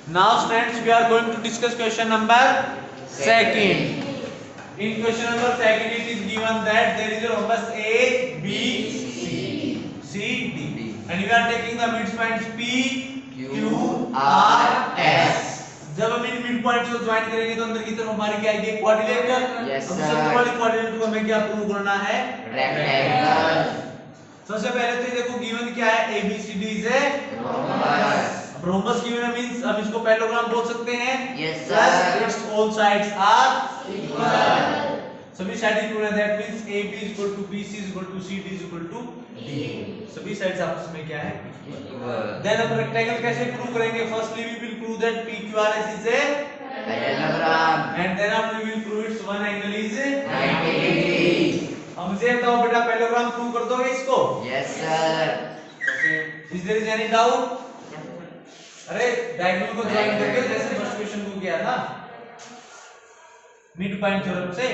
Now students, we are going to discuss question number second. In question number second, it is given that there is a rhombus A, B, C, D, and we are taking the midpoints P, Q, R, S. जब हम in mid points को join करेंगे तो अंदर की तरफ हमारी क्या आएगी? क्वाड्रिलेटरल। Yes, अब sir. सेंटर वाली क्वाड्रिलेटरल को हमें क्या प्रूव करना है? रेक्टेंगल। सबसे पहले तो देखो गिवन क्या है? ABCD is a rhombus. अब रोम्बस गिवन मींस अब इसको पैरेललोग्राम बोल सकते हैं। Yes, sir. Plus its all sides are equal. सभी साइड इक्वल है, that means AB = BC = CD = D। सभी साइड्स आपस में क्या है? इक्वल। देन अब रेक्टेंगल कैसे प्रूव करेंगे? Firstly we will prove that PQRS is a parallelogram. And then अब we will prove its one angle is 90 degree. अब मुझे बताओ बेटा, पैरेललोग्राम प्रूव कर दोगे इसको? Yes sir. Is there is any doubt? अरे डायगोनल को ज्वाइन करके जैसे फर्स्ट क्वेश्चन को किया था मिड पॉइंट थ्योरम से।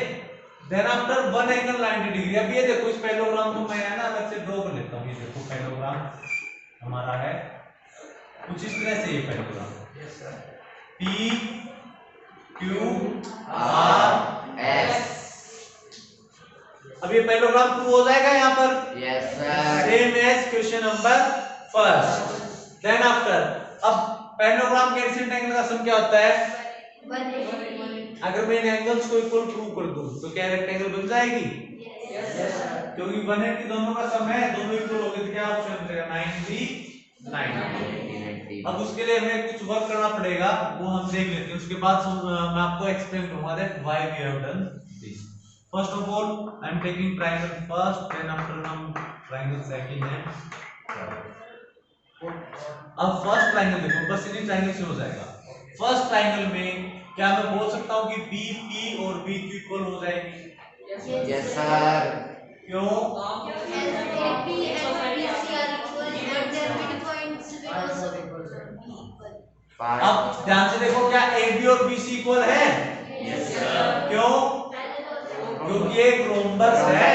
Then after one angle 90 degree. अब ये देखो, इस पैरेललोग्राम को मैं है ना अलग से ड्रॉ कर लेता हूं। ये देखो पैरेललोग्राम हमारा है कुछ इस तरह से। ये parallelogram P Q R S। अब ये पैरेललोग्राम प्रूव हो जाएगा यहाँ पर। Yes sir. Same as question number first. Then after अब पैरेललोग्राम के एडजेसेंट एंगल का सम क्या होता है? अगर मैं इन एंगल्स को इक्वल प्रूव कर दूं तो क्या रेक्टेंगल बन जाएगी? क्योंकि 180 दोनों का सम है, दोनों इक्वल हो गए तो क्या ऑप्शन बचेगा? 90। अब उसके लिए हमें कुछ वर्क करना पड़ेगा, वो हम देख लेते हैं। उसके बाद मैं आपको एक्सप्लेन करूंगा that why we have done this. First of all I am taking triangle first, then after हम ट्रायंगल सेकंड है। अब फर्स्ट ट्रायंगल देखो, बस इन्हीं ट्रायंगल से हो जाएगा। फर्स्ट ट्रायंगल में क्या मैं बोल सकता हूं कि BP और BQ इक्वल हो जाएगी? Yes sir. क्यों? अब ध्यान से देखो, क्या AB और BC इक्वल है? Yes sir. क्यों? क्योंकि एक रोम्बस है।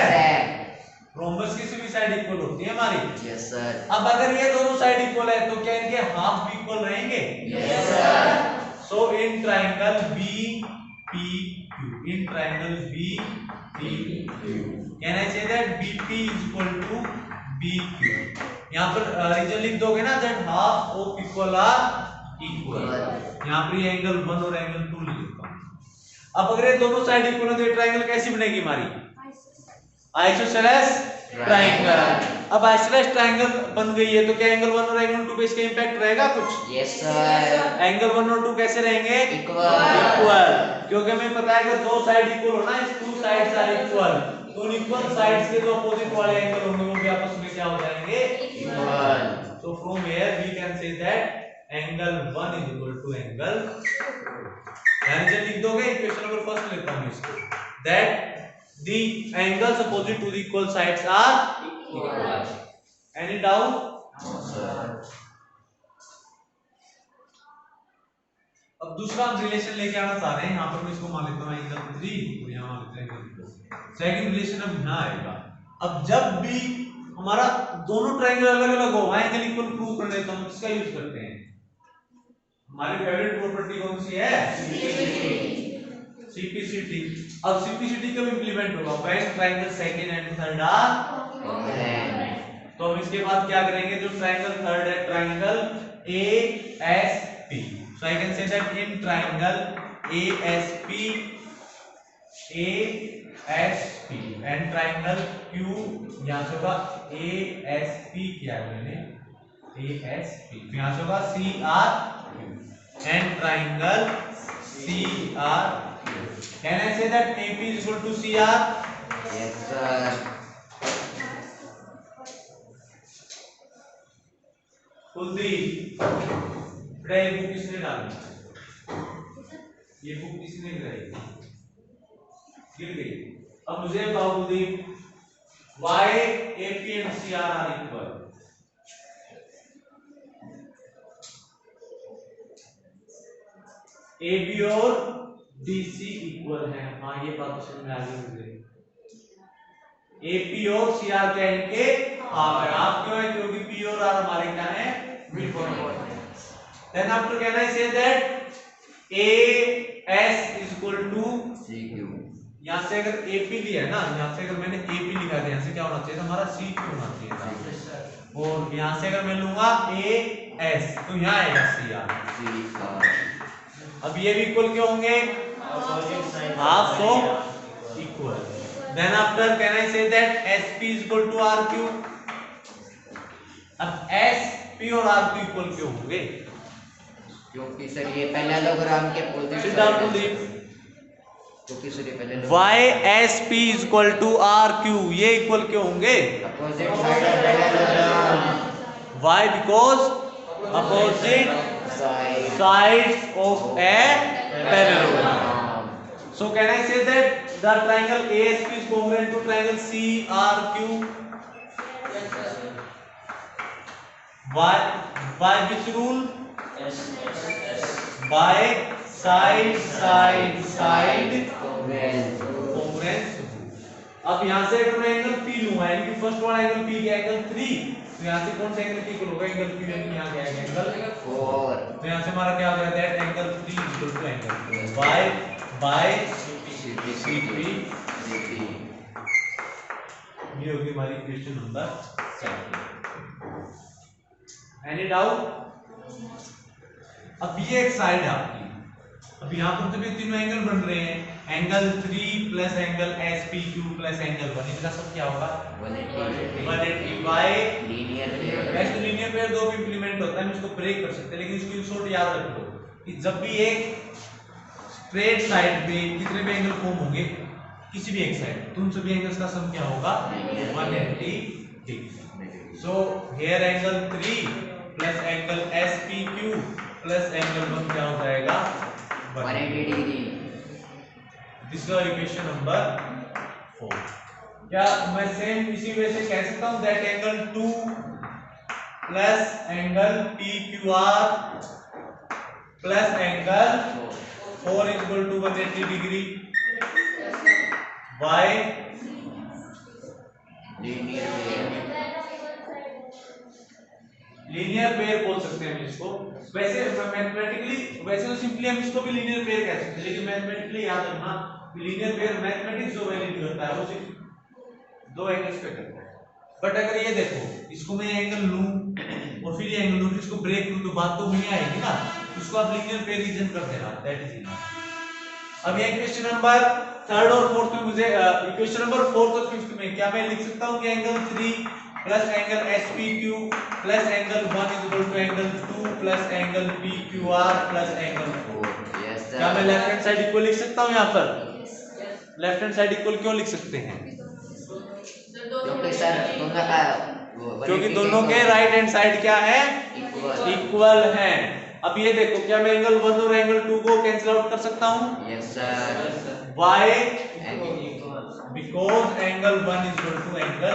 रोम्बस की सभी साइड इक्वल होती है हमारी। Yes sir. अब अगर ये दोनों साइड इक्वल है तो क्या इनके हाफ भी इक्वल रहेंगे? Yes sir. So in triangle BPQ, in triangle BPQ, can I say that BP is equal to BQ? यहाँ पर रीजन लिख दोगे ना, that half of equal are equal। यहाँ पर ये एंगल 1 और एंगल 2 लिख देता हूँ। अब अगर ये दोनों साइड इक्वल है तो ये ट्रायंगल कैसी बनेगी हमारी? Isosceles triangle. अब आइसोसेलेस ट्रायंगल बन गई है तो क्या एंगल 1 और एंगल 2 पे इसका इंपैक्ट रहेगा कुछ? Yes sir. एंगल 1 और 2 कैसे रहेंगे? इक्वल। क्योंकि हमें पता है कि दो साइड इक्वल होना है, टू साइड्स आर इक्वल, तो इक्वल साइड्स के जो अपोजिट वाले एंगल होंगे वो भी आपस में क्या हो जाएंगे? Equal. So from here we can say that angle 1 is equal to angle, यानी जब लिख दोगे इक्वेशन नंबर फर्स्ट में लिखता हूं इसको, that the angles opposite to the equal sides are equal. Any doubt? No sir. अब दूसरा हम रिलेशन लेके आना चाह रहे हैं। यहाँ पर मैं इसको मान लेता हूँ एंगल 3 और यहाँ मान लेते हैं एंगल 4। सेकंड रिलेशन अब यहाँ आएगा। अब जब भी हमारा दोनों ट्रायंगल अलग अलग हो, एंगल इक्वल प्रूव करने तो हम किसका यूज करते हैं? हमारी फेवरेट प्रॉपर्टी कौन सी है? CPCT। अब CPCT कब इंप्लीमेंट होगा? When triangle second and third are congruent. तो हम इसके बाद क्या करेंगे? जो ट्रायंगल थर्ड है, triangle ASP, so I can say that in triangle ASP and triangle Q, यहाँ से होगा ASP, क्या है मैंने ASP, तो यहाँ से होगा CRQ and triangle CRQ। Can I say that AP is equal to CR? Yes sir. Kuldeep, बेटा ये बुक किसने डाली? ये बुक किसने गिराई? गिर गई। अब मुझे बताओ Kuldeep, why AP and CR are equal? AB और DC इक्वल है। हाँ ये बात तो समझ में आ गई। AP और CR क्या है? इनके हाफ है। हाफ क्यों है? क्योंकि P और R हमारे क्या है? Mid point. Then after can I say that AS is equal to CQ. यहाँ से अगर AP लिया है ना, यहाँ से अगर मैंने AP लिखा था, यहाँ से क्या होना चाहिए था हमारा CQ होना चाहिए था। और यहाँ से अगर मैं लूंगा AS तो यहाँ आएगा CR। अब ये भी इक्वल क्यों होंगे? Half so equal. Then after can I say that SP is equal to RQ? अब SP और RQ इक्वल क्यों होंगे? क्योंकि सर ये पहला लोग्राम के opposite Sit down to leave. क्योंकि सर ये पहले YSP is equal to RQ, ये इक्वल क्यों होंगे? अपोजिट साइड ऑफ पहला लोग्राम। Why? Because opposite sides of a parallelogram. So can I say that the triangle ASP is congruent to triangle CRQ? By which rule? By side congruence rule. अब यहाँ से अगर मैं angle P लूंगा, यानी कि first वाला एंगल P गया एंगल 3, तो यहाँ से कौन सा एंगल P इक्वल होगा? एंगल P, यानी यहाँ गया एंगल 4, तो यहाँ से हमारा क्या हो गया? That angle 3 equal to angle by CP। ये होगी हमारी क्वेश्चन नंबर 7। Any doubt? अब ये एक साइड है आपकी। अब यहाँ पर तो भी तीनों एंगल बन रहे हैं, angle 3 plus angle SPQ plus angle 1, इसका सब क्या होगा? 180 बाय लीनियर पेयर। वैसे लीनियर पेयर दो भी इंप्लीमेंट होता है, हम इसको ब्रेक कर सकते हैं, लेकिन इसको शॉर्ट याद रख लो कि जब भी एक स्ट्रेट साइड पे कितने भी एंगल फॉर्म होंगे, किसी भी एक साइड, तो उन सभी एंगल्स का सम क्या होगा? 180 degree. So here angle 3 plus angle SPQ plus angle 1 क्या हो जाएगा? 180 degree. This is equation number 4। क्या मैं सेम इसी वे से कह सकता हूं that angle 2 plus angle PQR plus angle 4 is equal to 180 degree by linear pair बोल सकते हैं हम इसको। वैसे मैथमेटिकली, वैसे तो सिंपली हम इसको भी लीनियर पेयर कह सकते हैं, लेकिन मैथमेटिकली याद रखना लीनियर पेयर मैथमेटिक्स जो वैल्यू करता है वो सिर्फ दो एंगल्स पे करता है। बट अगर ये देखो, इसको मैं एंगल लूं और फिर ये एंगल लूं, इसको ब्रेक लूं, तो बात तो वही आएगी ना, इसको आप लीनियर पेयर रीजन कर देना, दैट इज इनफ। अब ये क्वेश्चन नंबर 3rd और 4th में मुझे इक्वेशन नंबर 4th और 5th में क्या मैं लिख सकता हूं कि angle 3 plus angle SPQ plus angle 1 is equal to angle 2 plus angle PQR plus angle 4। क्या मैं लेफ्ट हैंड साइड इक्वल लिख सकता हूं? यहाँ पर लेफ्ट हैंड साइड इक्वल क्यों लिख सकते हैं? क्योंकि दोनों के राइट हैंड साइड क्या है? इक्वल है। अब ये देखो, क्या मैं एंगल 1 और एंगल 2 को कैंसिल आउट कर सकता हूं? Yes sir. Why? Because angle 1 is equal to angle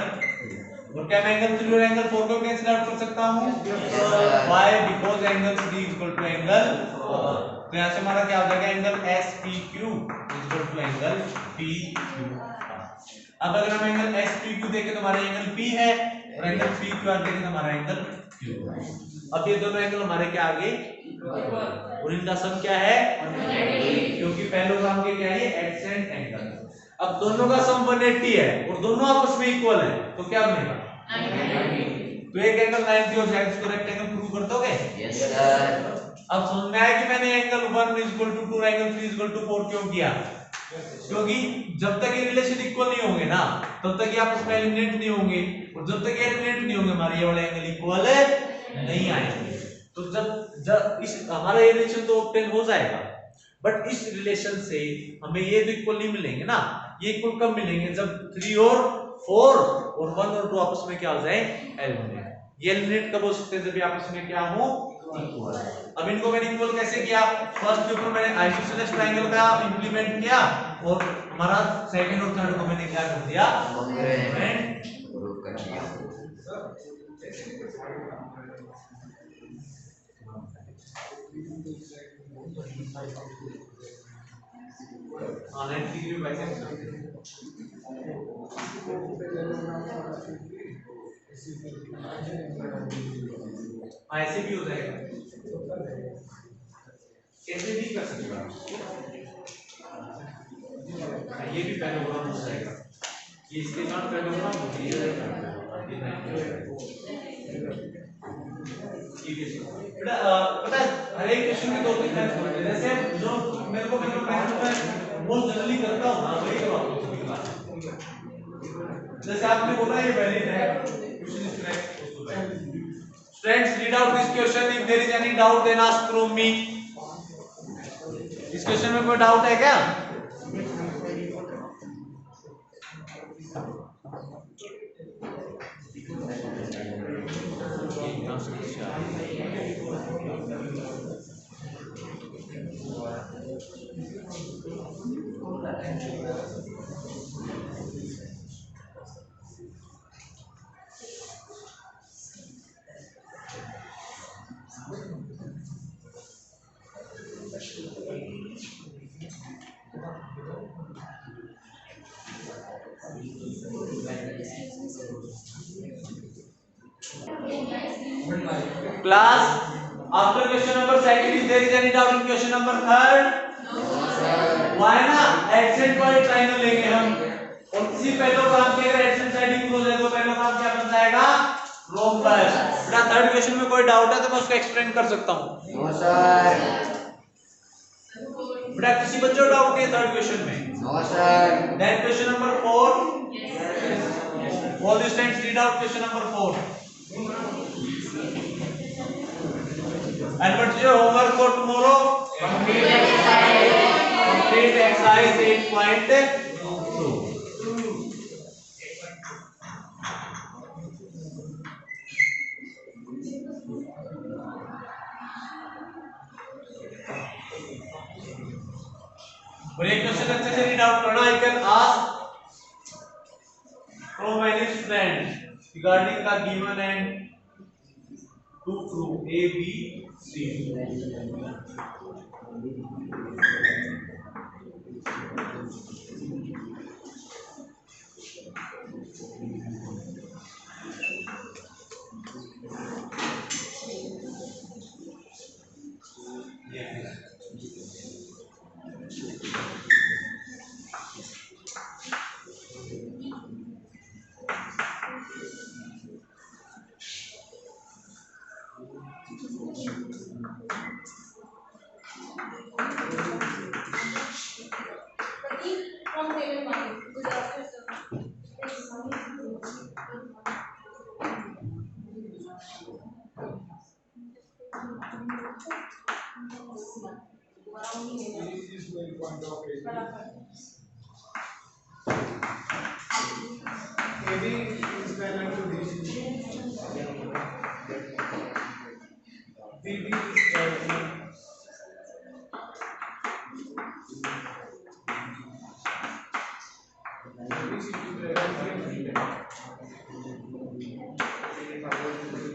2। और क्या मैं एंगल 3 और एंगल 4 को कैंसिल आउट कर सकता हूं? Why? Because angle 3 is equal to angle 4। तो यहां से हमारा क्या हो जाएगा? Angle SPQ is equal to angle PQR। अब अगर हम एंगल SPQ देखें तो हमारा एंगल P है, और एंगल PQR देखें तो हमारा एंगल Q है। अब ये दोनों एंगल हमारे क्या आगे? और इनका सम क्या है? 180, क्योंकि पैरेललोग्राम के क्या है? Adjacent angle. अब दोनों का सम 180 है और दोनों आपस में इक्वल है, तो क्या बनेगा? 90। तो एक एंगल 90 हो जाएगा, इसको रेक्टेंगल प्रूव कर दोगे? Yes sir. अब समझ में आया कि मैंने angle 1 is equal to 2 angle 3 is equal to 4 क्यों किया? क्योंकि जब तक ये रिलेशन इक्वल नहीं होंगे ना, तब तक ये आपस में एलिमिनेट नहीं होंगे, और जब तक ये एलिमिनेट नहीं होंगे हमारे ये वाले एंगल इक्वल नहीं आएंगे। तो जब इस हमारा ये रिलेशन तो ऑब्टेन हो जाएगा, बट इस रिलेशन से हमें ये तो इक्वल नहीं मिलेंगे ना। ये इक्वल कब मिलेंगे? जब 3 और 4 और 1 और 2 आपस में क्या हो जाए? एलिमिनेट। ये एलिमिनेट कब हो सकते हैं? जब आपस में क्या हो? इक्वल। अब इनको मैंने इक्वल कैसे किया? फर्स्ट के ऊपर मैंने आइसोसेलेस ट्रायंगल का इंप्लीमेंट किया, और हमारा सेकंड और थर्ड को मैंने क्या कर दिया? कॉन्ग्रुएंट ग्रुप कर दिया। हाँ, 90 डिग्री बाइसेक्ट करते हैं। ऐसे भी हो जाएगा। ऐसे भी कर सकते हो। ये भी पैराग्राफ हो जाएगा, ये इसके साथ पैराग्राफ होती है। ठीक है बेटा, पता है हर एक क्वेश्चन के दो तीन टाइप्स होते हैं। जैसे जो मेरे को मतलब मैं बहुत जनरली करता हूँ ना, वही करवाता हूँ सभी क्लास। जैसे आपने बोला ये वैलिड है, क्वेश्चन इज करेक्ट, उसको valid. Students read out this question, if there is any doubt then ask from me. इस क्वेश्चन में कोई डाउट है क्या? Class, after question number second, if there is any doubt in question number third, why ना adjacent वाले triangle लेंगे हम, और किसी पैराग्राफ के अगर adjacent side इक्वल हो जाए तो पैराग्राफ क्या बन जाएगा? rhombus। बेटा थर्ड क्वेश्चन में कोई डाउट है तो मैं उसको एक्सप्लेन कर सकता हूँ। No sir. बेटा किसी बच्चों को डाउट नहीं थर्ड क्वेश्चन में? No sir. Then question number 4, all the students read out question number 4. And what is your homework for tomorrow? Complete exercise 8.2. और एक क्वेश्चन अच्छे से रीड आउट करना। I can ask from any student regarding the given and two true A, B, C.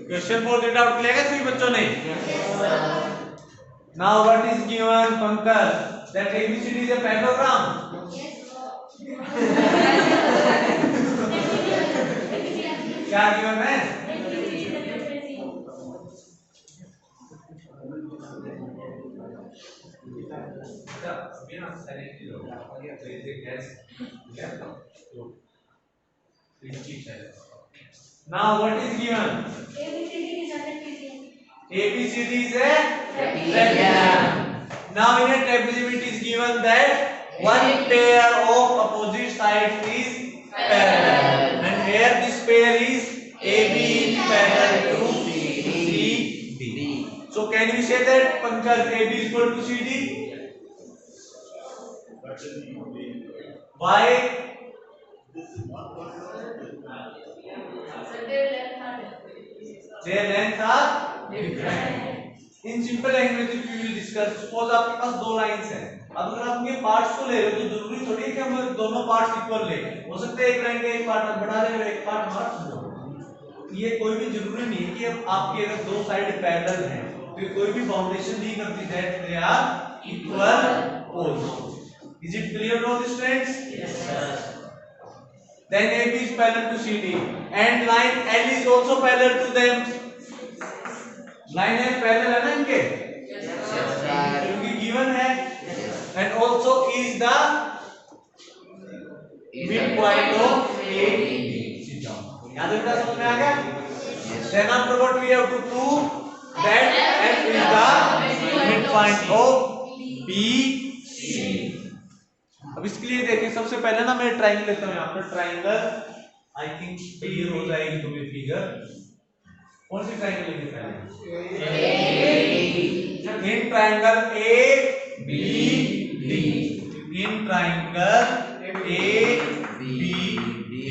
Question 4 read out किया सभी बच्चों ने? Now what is given Pankaj that ABCD is a parallelogram? क्या गिवन है? Now what is given? ABCD is a trapezium. Now in a trapezium it is given that one pair of opposite sides is parallel, and here this pair is AB is parallel to CD. So can we say that Pankaj AB is equal to CD? Why? Their lengths are different. In simple language if we will discuss, suppose आपके पास दो lines हैं, अब अगर आप उनके parts को ले रहे हो तो जरूरी थोड़ी है कि हम दोनों पार्ट्स इक्वल लें। हो सकता है एक लाइन का एक पार्ट बढ़ा रहे हो, एक पार्ट मार्च। ये कोई भी जरूरी नहीं है कि अब आपके अगर दो साइड पैरेलल हैं तो कोई भी बाउंडेशन नहीं करती that they are equal poles. Is it clear to all the students? Yes sir. Then AB is parallel to CD and line L is also parallel to them. Line है parallel है ना इनके, सर क्योंकि given है। And also is the mid point of A B. याद है बेटा, समझ में आ गया? Then after what we have to prove that F is the midpoint of BC। अब इसके लिए देखिए, सबसे पहले ना मैं ट्राइंगल लेता हूँ यहाँ पर। ट्राइंगल आई थिंक क्लियर हो जाएगी तुम्हें फिगर। कौन सी ट्राइंगल लेंगे पहले? In triangle A B D. In triangle A B D.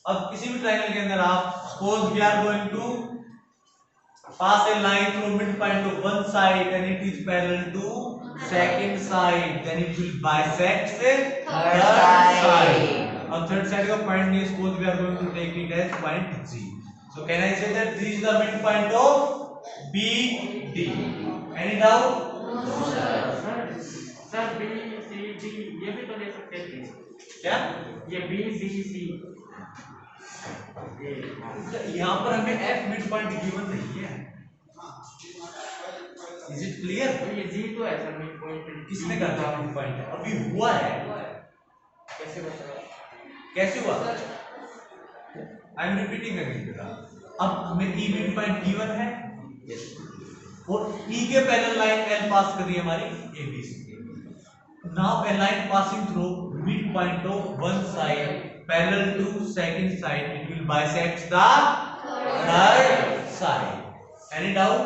अब किसी भी ट्राइंगल के अंदर आप suppose we are going to pass a line through midpoint of one side and it is parallel to second side, then it will bisect the third side. और third side का point नहीं, suppose we are going to take it as point G. So can I say that this is the midpoint of BD? Any doubt? Sir B C D ये भी तो ले सकते थे क्या? ये बी सी सी यहाँ पर हमें F midpoint given नहीं है। Is it clear? ये जी तो है सर मिड पॉइंट। किसने कहा था midpoint है? अभी हुआ है। कैसे बता? कैसे हुआ? I am repeating again बेटा। अब हमें E midpoint given है और E के पैरेलल लाइन L पास कर रही है हमारी ABC। Now a line passing through midpoint of one side parallel to second side, it will bisect the third side. Any doubt?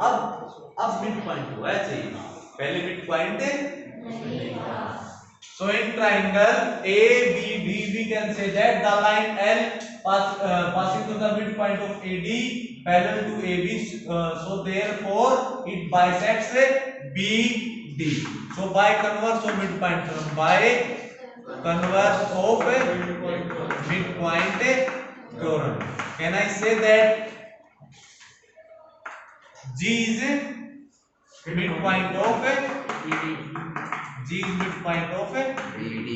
अब midpoint हुआ है, चाहिए पहले midpoint है। So in triangle ABD we can say that the line L passing through the midpoint of AD parallel to AB, so therefore it bisects BD. So by converse of midpoint theorem, by converse of midpoint theorem, can I say that G is midpoint of G is midpoint of BD?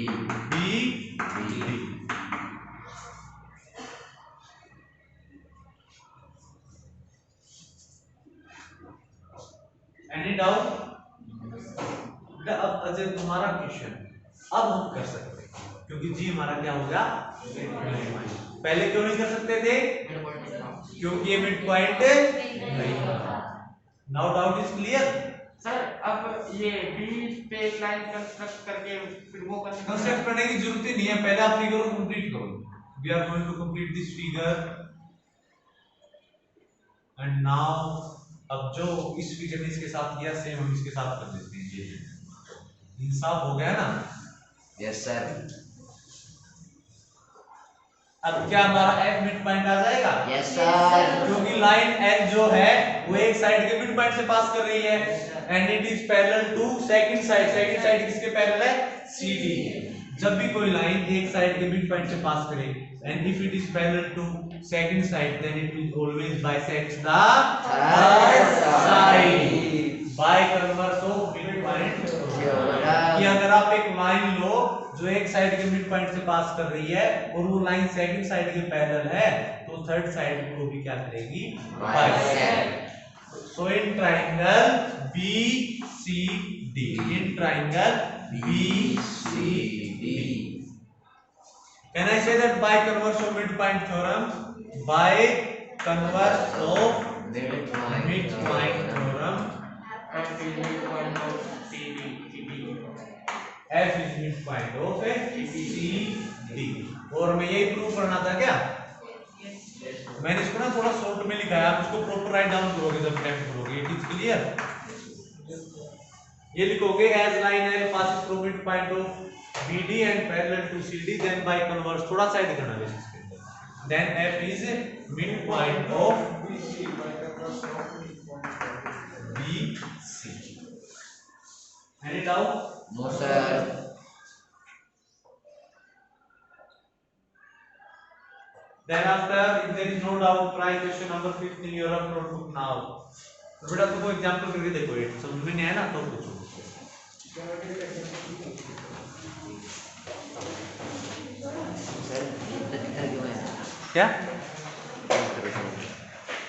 Any doubt? अब अजय तुम्हारा question अब हम कर सकते हैं, क्योंकि जी हमारा क्या हो गया? पहले क्यों नहीं कर सकते थे? क्योंकि ये मिड पॉइंट नहीं था। Now doubt is clear? Sir अब ये बी पे एक लाइन कंस्ट्रक्ट करके फिर वो कंस्ट्रक्ट करने की जरूरत ही नहीं है, पहले आप फिगर को कंप्लीट करो। We are going to complete this figure and now अब जो इस फिगर ने इसके साथ किया सेम हम इसके साथ कर देते हैं। ये इंसाफ हो गया ना? Yes sir. अब क्या हमारा F मिड पॉइंट आ जाएगा? Yes sir. क्योंकि लाइन L जो है वो एक साइड के मिड पॉइंट से पास कर रही है and it is parallel to second side. Second side किसके पैरेलल है? CD के। जब भी कोई लाइन एक साइड के मिड पॉइंट से पास करे and if it is parallel to second side then it will always bisect the third side by converse of mid point कि अगर आप एक लाइन लो जो एक साइड के मिड पॉइंट से पास कर रही है और वो लाइन सेकंड साइड के पैरेलल है तो थर्ड साइड को भी क्या करेगी? Bisect. So in triangle BCD, in triangle BCD, can I say that by converse of midpoint theorem, by converse of midpoint theorem, F is midpoint of CD F is midpoint of CD। और मैं यही prove करना था क्या? मैंने इसको ना थोड़ा शॉर्ट में लिखा है, आप इसको प्रॉपर राइट डाउन करोगे जब टाइम करोगे। It is clear? ये लिखोगे as line L passes through midpoint of BD and parallel to CD, then by converse थोड़ा साइड करना है इसके अंदर, then F is midpoint of BC। Any doubt? No sir. Then after, if there is no doubt, try question number 15 in your notebook now। तो बेटा तुमको example करके देखो, ये समझ में नहीं आया ना तो पूछो। सर क्यों है? क्या?